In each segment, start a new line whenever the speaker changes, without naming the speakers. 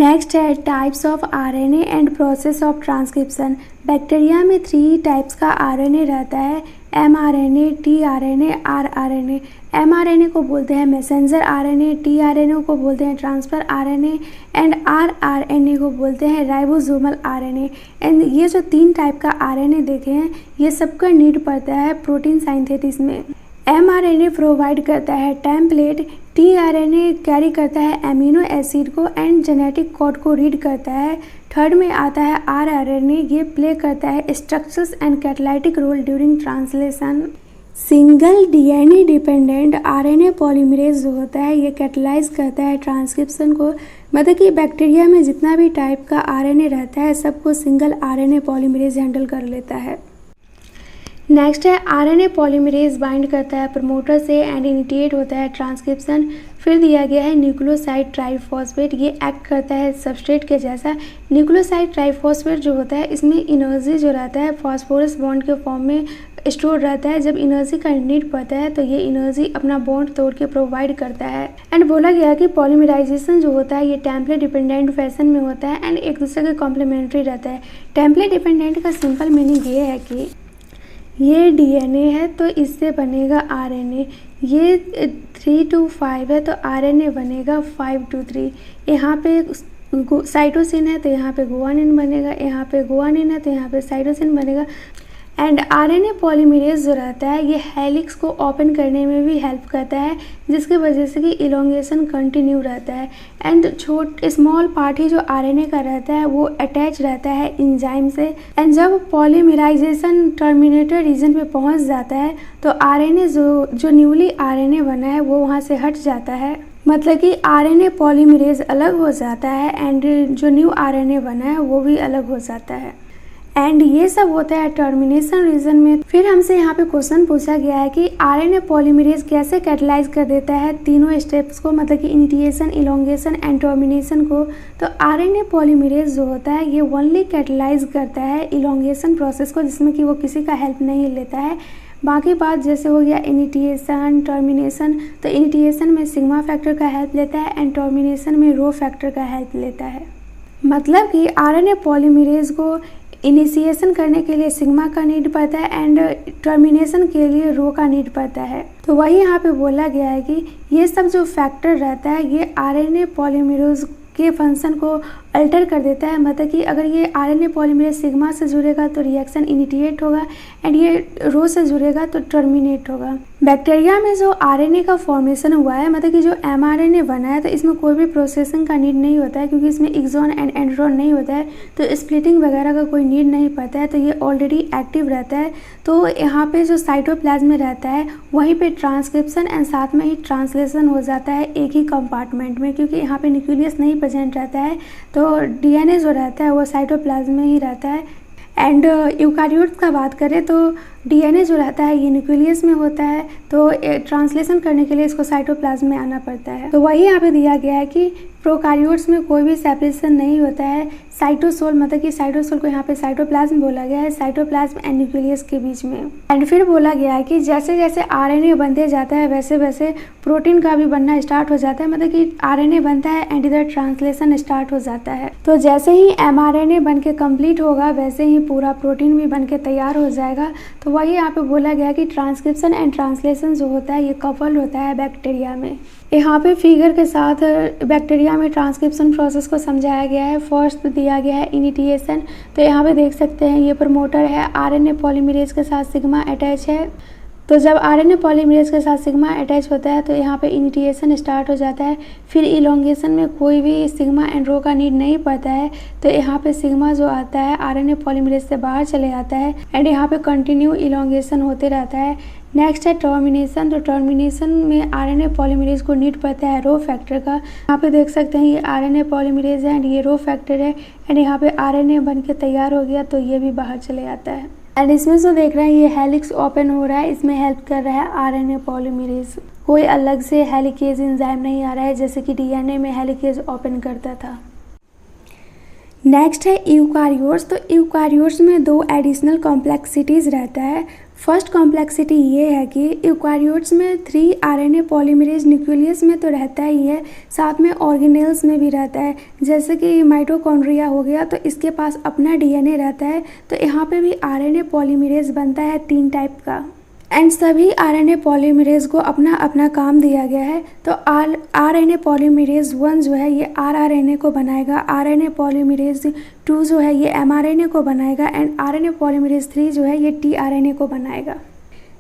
Next है types of RNA and process of transcription. Bacteria में 3 types का RNA रहता है, एमआरएनए, टीआरएनए, आरआरएनए। एमआरएनए को बोलते हैं मैसेंजर आरएनए, टीआरएनए को बोलते हैं ट्रांसफर आरएनए एंड आरआरएनए को बोलते हैं राइबोसोमल आरएनए। एंड ये जो 3 टाइप का आरएनए देखे हैं ये सबका नीड पड़ता है प्रोटीन सिंथेसिस में। एमआरएनए प्रोवाइड करता है टेम्पलेट, टीआरएनए कैरी करता है एमिनो एसिड को एंड जेनेटिक कोड को रीड करता है। थर्ड में आता है आरआरएनए, ये प्ले करता है structures and catalytic role during translation. Single DNA dependent RNA polymerase जो होता है ये कैटलाइज करता है ट्रांसक्रिप्शन को। मतलब कि बैक्टीरिया में जितना भी टाइप का आरएनए रहता है सबको सिंगल आरएनए पॉलीमरेज हैंडल कर लेता है। नेक्स्ट है आरएनए पॉलीमरेज बाइंड करता है प्रमोटर से एंड इनिशिएट होता है ट्रांसक्रिप्शन। फिर दिया गया है न्यूक्लियोसाइड ट्राइफॉस्फेट, ये एक्ट करता है सबस्ट्रेट के जैसा। न्यूक्लियोसाइड ट्राइफॉस्फेट जो होता है इसमें एनर्जी जो रहता है फॉस्फोरस बॉन्ड के फॉर्म में स्टोर रहता है। जब एनर्जी का नीड पड़ता है तो ये एनर्जी अपना बॉन्ड तोड़ के प्रोवाइड करता है। एंड बोला गया कि पॉलीमराइजेशन जो होता है ये टेम्पलेट डिपेंडेंट फैशन में होता है एंड एक दूसरे के कॉम्प्लीमेंट्री रहता है। टेम्पलेट डिपेंडेंट का सिंपल मीनिंग ये है कि ये डीएनए है तो इससे बनेगा आरएनए, ये 3 to 5 है तो आरएनए बनेगा 5 to 3। यहाँ पे साइटोसिन है तो यहाँ पे गुआनिन बनेगा, यहाँ पे गुआनिन है तो यहाँ पे साइटोसिन बनेगा। एंड आरएनए पॉलीमरेज जो रहता है ये हेलिक्स को ओपन करने में भी हेल्प करता है जिसकी वजह से कि इलोंगेशन कंटिन्यू रहता है। एंड स्मॉल पार्ट ही जो आरएनए का रहता है वो अटैच रहता है इंजाइम से। एंड जब पॉलीमराइजेशन टर्मिनेटर रीजन पे पहुंच जाता है तो आरएनए जो न्यूली आरएनए बना है वो वहाँ से हट जाता है। मतलब कि आरएनए पॉलीमरेज अलग हो जाता है एंड जो न्यू आरएनए बना है वो भी अलग हो जाता है। एंड ये सब होता है टर्मिनेशन रीजन में। फिर हमसे यहाँ पे क्वेश्चन पूछा गया है कि आरएनए पॉलीमरेज कैसे कैटलाइज कर देता है तीनों स्टेप्स को, मतलब कि इनिशिएशन, इलोंगेशन एंड टर्मिनेशन को। तो आरएनए पॉलीमरेज जो होता है ये ओनली कैटलाइज करता है इलोंगेशन प्रोसेस को जिसमें कि वो किसी का हेल्प नहीं लेता है। बाकी बात जैसे हो गया इनिशिएशन, टर्मिनेशन, तो इनिशिएशन में सिग्मा फैक्टर का हेल्प लेता है एंड टर्मिनेशन में रो फैक्टर का हेल्प लेता है। मतलब कि आरएनए पॉलीमरेज को इनिशिएशन करने के लिए सिग्मा का नीड पड़ता है एंड टर्मिनेशन के लिए रो का नीड पड़ता है। तो वही यहाँ पे बोला गया है कि ये सब जो फैक्टर रहता है ये आरएनए पॉलीमरेज के फंक्शन को अल्टर कर देता है। मतलब कि अगर ये आरएनए पॉलीमरेज सिग्मा से जुड़ेगा तो रिएक्शन इनिशिएट होगा एंड ये रो से जुड़ेगा तो टर्मिनेट होगा। बैक्टीरिया में जो आरएनए का फॉर्मेशन हुआ है, मतलब कि जो एमआरएनए बना है, तो इसमें कोई भी प्रोसेसिंग का नीड नहीं होता है क्योंकि इसमें एक्सॉन एंड एंड्रोन नहीं होता है, तो स्प्लिटिंग वगैरह का कोई नीड नहीं पड़ता है। तो ये ऑलरेडी एक्टिव रहता है। तो यहाँ पे जो साइटोप्लाज्म में रहता है वहीं पे ट्रांसक्रिप्शन एंड साथ में ही ट्रांसलेशन हो जाता है एक ही कंपार्टमेंट में, क्योंकि यहाँ पे न्यूक्लियस नहीं प्रेजेंट रहता है। तो डीएनए जो रहता है वो साइटोप्लाज्म में ही रहता है। एंड यूकारियोट्स का बात करें तो डीएनए जो रहता है ये न्यूक्लियस में होता है, तो ट्रांसलेशन करने के लिए इसको साइटोप्लाज्म में आना पड़ता है। तो वही यहाँ पे दिया गया है कि प्रोकारियोट्स में कोई भी सेपरेशन नहीं होता है। साइटोसोल, मतलब कि साइटोसोल को यहाँ पे साइटोप्लाज्म बोला गया है, साइटोप्लाज्म एंड न्यूक्लियस के बीच में। एंड फिर बोला गया है कि जैसे जैसे आरएनए बनते जाता है वैसे वैसे प्रोटीन का भी बनना स्टार्ट हो जाता है। मतलब कि आरएनए बनता है एंड इधर ट्रांसलेशन स्टार्ट हो जाता है। तो जैसे ही एमआरएनए बन के कम्प्लीट होगा वैसे ही पूरा प्रोटीन भी बन के तैयार हो जाएगा। तो वही यहाँ पे बोला गया कि ट्रांसक्रिप्शन एंड ट्रांसलेशन जो होता है ये कपल होता है बैक्टीरिया में। यहाँ पे फिगर के साथ बैक्टीरिया में ट्रांसक्रिप्शन प्रोसेस को समझाया गया है। फर्स्ट दिया गया है इनिशिएशन, तो यहाँ पे देख सकते हैं ये प्रमोटर है, आरएनए पॉलीमरेज के साथ सिग्मा अटैच है। तो जब आरएनए पॉलीमरेज के साथ सिग्मा अटैच होता है तो यहाँ पे इनिशिएशन स्टार्ट हो जाता है। फिर इलोंगेशन में कोई भी सिग्मा एंड रो का नीड नहीं पड़ता है, तो यहाँ पे सिग्मा जो आता है आरएनए पॉलीमरेज से बाहर चले आता है एंड यहाँ पे कंटिन्यू इलोंगेशन होते रहता है। नेक्स्ट है टर्मिनेशन। तो टर्मिनेशन में आरएनए पॉलीमरेज को नीड पड़ता है रो फैक्टर का। यहाँ पे देख सकते हैं ये आरएनए पॉलीमरेज है एंड ये रो फैक्टर है एंड यहाँ पे आरएनए बन के तैयार हो गया तो ये भी बाहर चले आता है। एंड इसमें जो देख रहे हैं ये हेलिक्स ओपन हो रहा है, इसमें हेल्प कर रहा है आरएनए पॉलीमरेज। कोई अलग से हेलिकेज एंजाइम नहीं आ रहा है जैसे कि डीएनए में हेलिकेज ओपन करता था। नेक्स्ट है यूकारियोट्स। तो यूकारियोट्स में 2 एडिशनल कॉम्प्लेक्सिटीज़ रहता है। फर्स्ट कॉम्प्लेक्सिटी ये है कि यूकारियोट्स में 3 आरएनए पॉलीमरेज न्यूक्लियस में तो रहता ही है, साथ में ऑर्गेनेल्स में भी रहता है। जैसे कि माइटोकॉन्ड्रिया हो गया तो इसके पास अपना डीएनए रहता है, तो यहाँ पे भी आरएनए पॉलीमरेज बनता है 3 टाइप का। एंड सभी आरएनए पॉलीमरेज को अपना अपना काम दिया गया है। तो आरएनए पॉलीमरेज 1 जो है ये आरआरएनए को बनाएगा, आरएनए पॉलीमरेज 2 जो है ये एमआरएनए को बनाएगा, एंड आरएनए पॉलीमरेज 3 जो है ये टीआरएनए को बनाएगा।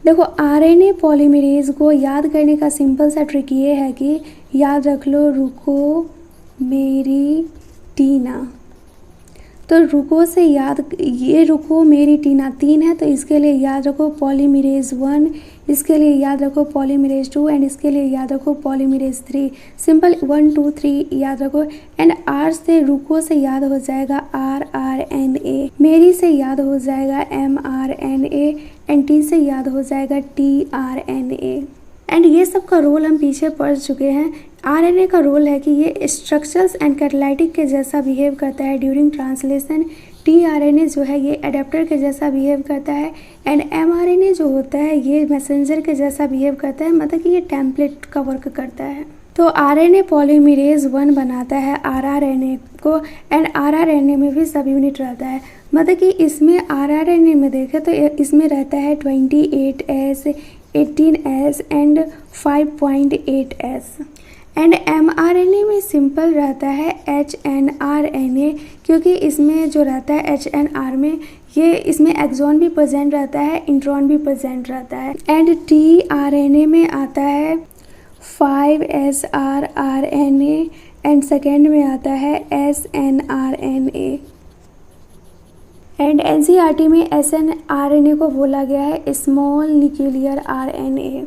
देखो आरएनए पॉलीमरेज को याद करने का सिंपल सा ट्रिक ये है कि याद रख लो रुको मेरी टीना। तो रुको से याद, ये रुको मेरी टीना 3 है, तो इसके लिए याद रखो पॉलीमरेज 1, इसके लिए याद रखो पॉलीमरेज 2, एंड इसके लिए याद रखो पॉलीमरेज 3। सिंपल 1 2 3 याद रखो। एंड आर से रुको से याद हो जाएगा आरआरएनए, मेरी से याद हो जाएगा एमआरएनए, एंड टी से याद हो जाएगा टीआरएनए। एंड ये सब का रोल हम पीछे पढ़ चुके हैं। आरएनए का रोल है कि ये स्ट्रक्चर्स एंड कैटालाइटिक के जैसा बिहेव करता है ड्यूरिंग ट्रांसलेशन। टीआरएनए जो है ये एडेप्टर के जैसा बिहेव करता है, एंड एमआरएनए जो होता है ये मैसेंजर के जैसा बिहेव करता है, मतलब कि ये टेम्पलेट का वर्क करता है। तो आरएनए पॉलीमरेज 1 बनाता है आरआरएनए को, एंड आरआरएनए में भी सब यूनिट रहता है। मतलब कि इसमें आरआरएनए में देखें तो इसमें रहता है 28S, 18S and 5.8S। And mRNA में सिंपल रहता है HNRNA, क्योंकि इसमें जो रहता है HNR में ये इसमें एक्सॉन भी प्रेजेंट रहता है, इंट्रॉन भी प्रेजेंट रहता है। एंड टीआरएनए में आता है 5SRRNA, एंड सेकेंड में आता है SNRNA। एंड एनसीईआरटी में SNRNA को बोला गया है स्मॉल न्यूक्लियर आरएनए।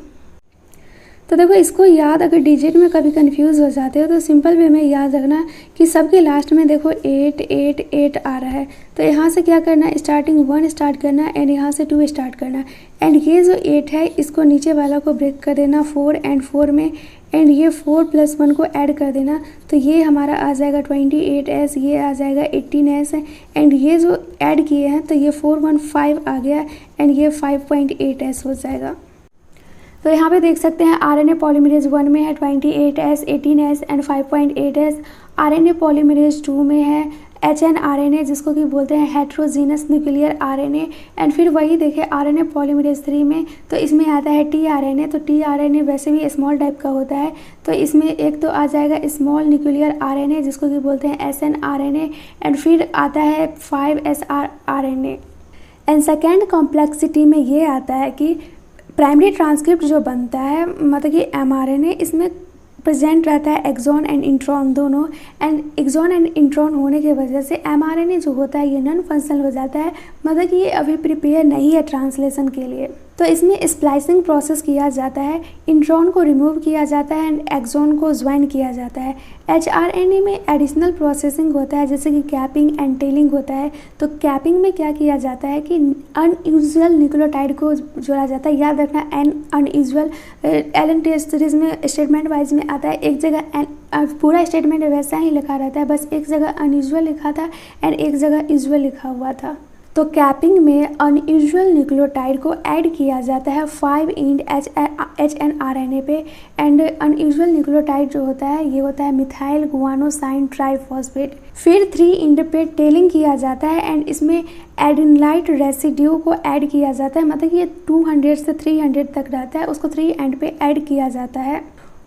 तो देखो इसको याद, अगर डिजिट में कभी कंफ्यूज हो जाते हो तो सिंपल वे में याद रखना कि सबके लास्ट में देखो 8 8 8 आ रहा है, तो यहाँ से क्या करना है, स्टार्टिंग 1 स्टार्ट करना एंड यहाँ से 2 स्टार्ट करना। एंड ये जो 8 है इसको नीचे वाला को ब्रेक कर देना 4 एंड 4 में, एंड ये 4 + 1 को ऐड कर देना, तो ये हमारा आ जाएगा 28S, ये आ जाएगा 18S, एंड ये जो ऐड किए हैं तो ये 415 आ गया, एंड ये 5.8S हो जाएगा। तो यहाँ पे देख सकते हैं आरएनए पॉलीमरेज 1 में है 28S, 18S and 5.8S। RNA polymerase 2 में है HNRNA, जिसको कि बोलते हैं हेट्रोजीनस न्यूक्लियर आरएनए। एंड फिर वही देखें आरएनए पॉलीमरेज 3 में, तो इसमें आता है टीआरएनए। तो टीआरएनए वैसे भी स्मॉल टाइप का होता है, तो इसमें एक तो आ जाएगा स्मॉल न्यूक्लियर आरएनए जिसको कि बोलते हैं SNRNA, एंड फिर आता है 5SRRNA। एंड सेकेंड कॉम्प्लेक्सिटी में ये आता है कि प्राइमरी ट्रांसक्रिप्ट जो बनता है, मतलब कि एमआरएनए, इसमें प्रेजेंट रहता है एक्सॉन एंड इंट्रॉन दोनों। एंड एक्सॉन एंड इंट्रॉन होने की वजह से एमआरएनए जो होता है ये नॉन फंक्शनल हो जाता है, मतलब कि ये अभी प्रिपेयर नहीं है ट्रांसलेशन के लिए। तो इसमें स्प्लाइसिंग प्रोसेस किया जाता है, इंट्रॉन को रिमूव किया जाता है एंड एक्सॉन को ज्वाइन किया जाता है। एचआरएनए में एडिशनल प्रोसेसिंग होता है, जैसे कि कैपिंग एंड टेलिंग होता है। तो कैपिंग में क्या किया जाता है कि अनयूजुअल न्यूक्लियोटाइड को जोड़ा जाता है। याद रखना अनयूजुअल एलन टेस्ट सीरीज में स्टेटमेंट वाइज में आता है, एक जगह पूरा स्टेटमेंट वैसा ही लिखा रहता है, बस एक जगह अनयूजुअल लिखा था एंड एक जगह यूजुअल लिखा हुआ था। तो कैपिंग में अनयूजुअल न्यूक्लियोटाइड को ऐड किया जाता है 5' HNRNA पे, एंड अनयूजुअल न्यूक्लियोटाइड जो होता है ये होता है मिथाइल गुआनोसाइन ट्राइफॉस्फेट। फिर 3' पे टेलिंग किया जाता है एंड इसमें एडेनोलाइट रेसिड्यू को ऐड किया जाता है, मतलब ये 200 से 300 तक रहता है, उसको 3 एंड पे ऐड किया जाता है,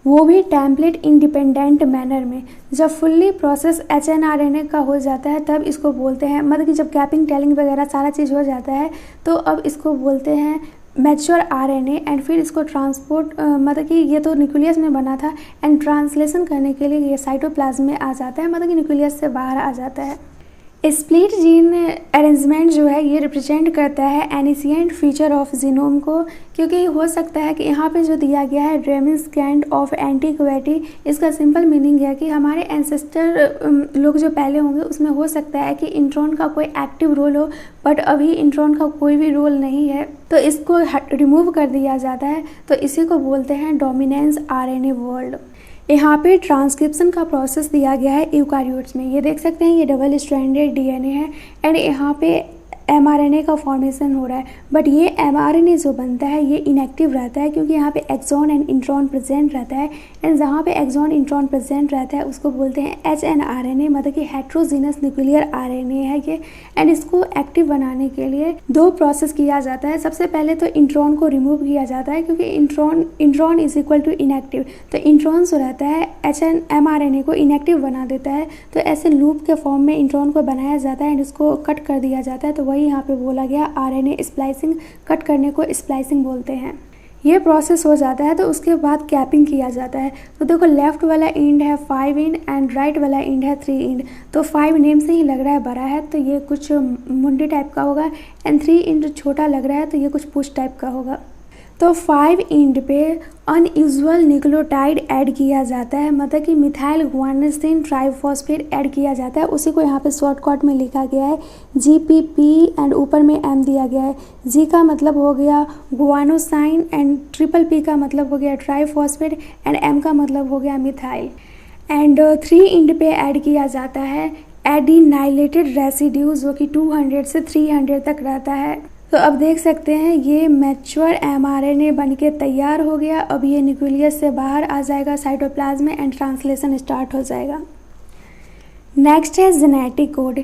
वो भी टेम्पलेट इंडिपेंडेंट मैनर में। जब फुल्ली प्रोसेस HNRNA का हो जाता है तब इसको बोलते हैं, मतलब कि जब कैपिंग टेलिंग वगैरह सारा चीज़ हो जाता है तो अब इसको बोलते हैं मैच्योर RNA। एंड फिर इसको ट्रांसपोर्ट, मतलब कि ये तो न्यूक्लियस में बना था एंड ट्रांसलेशन करने के लिए ये साइटोप्लाज्म में आ जाता है, मतलब कि न्यूक्लियस से बाहर आ जाता है। स्प्लिट जीन अरेंजमेंट जो है ये रिप्रेजेंट करता है एनिशिएंट फीचर ऑफ जीनोम को, क्योंकि हो सकता है कि यहाँ पे जो दिया गया है रेमिस्केंट ऑफ एंटीक्विटी, इसका सिंपल मीनिंग है कि हमारे एंसेस्टर लोग जो पहले होंगे उसमें हो सकता है कि इंट्रॉन का कोई एक्टिव रोल हो, बट अभी इंट्रॉन का कोई भी रोल नहीं है, तो इसको रिमूव कर दिया जाता है। तो इसी को बोलते हैं डोमिनेंस RNA वर्ल्ड। यहाँ पे ट्रांसक्रिप्शन का प्रोसेस दिया गया है यूकारियोट्स में। ये देख सकते हैं ये डबल स्ट्रैंडेड डीएनए है एंड यहाँ पे एमआरएनए का फॉर्मेशन हो रहा है, बट ये एमआरएनए जो बनता है ये इनएक्टिव रहता है क्योंकि यहाँ पे एक्सॉन एंड इंट्रॉन प्रेजेंट रहता है एंड जहाँ पे एक्सॉन इंट्रॉन प्रेजेंट रहता है उसको बोलते हैं एचएनआरएनए, मतलब कि हेट्रोजीनस न्यूक्लियर आरएनए है ये। एंड इसको एक्टिव बनाने के लिए दो प्रोसेस किया जाता है। सबसे पहले तो इंट्रॉन को रिमूव किया जाता है क्योंकि intron is equal to inactive, तो इंट्रॉन जो रहता है एमआरएनए को इनएक्टिव बना देता है। तो ऐसे लूप के फॉर्म में इंट्रॉन को बनाया जाता है एंड इसको कट कर दिया जाता है, तो वही यहाँ पे बोला गया आरएनए स्प्लाइसिंग। कट करने को स्प्लाइसिंग बोलते हैं। ये प्रोसेस हो जाता है तो उसके बाद कैपिंग किया जाता है। तो देखो लेफ्ट वाला एंड है 5 एंड एंड राइट वाला एंड है 3 एंड। तो 5 नेम से ही लग रहा है बड़ा है तो ये कुछ मुंडी टाइप का होगा एंड 3 एंड छोटा लग रहा है तो ये कुछ पुश टाइप का होगा। तो 5 एंड पे अनयूजुअल न्यूक्लियोटाइड ऐड किया जाता है, मतलब कि मिथाइल गुआनिसिन ट्राइफॉस्फेट ऐड किया जाता है। उसी को यहाँ पे शॉर्टकट में लिखा गया है GPP एंड ऊपर में M दिया गया है। G का मतलब हो गया गुआनोसाइन एंड P का मतलब हो गया ट्राइफॉस्फेट एंड M का मतलब हो गया मिथाइल। एंड 3 एंड पे ऐड किया जाता है एडिनाइलेटेड रेसिड्यूज जो कि 200 से 300 तक रहता है। तो अब देख सकते हैं ये मैच्योर एमआरएनए बनके तैयार हो गया। अब ये न्यूक्लियस से बाहर आ जाएगा साइटोप्लाज्म में एंड ट्रांसलेशन स्टार्ट हो जाएगा। नेक्स्ट है जेनेटिक कोड।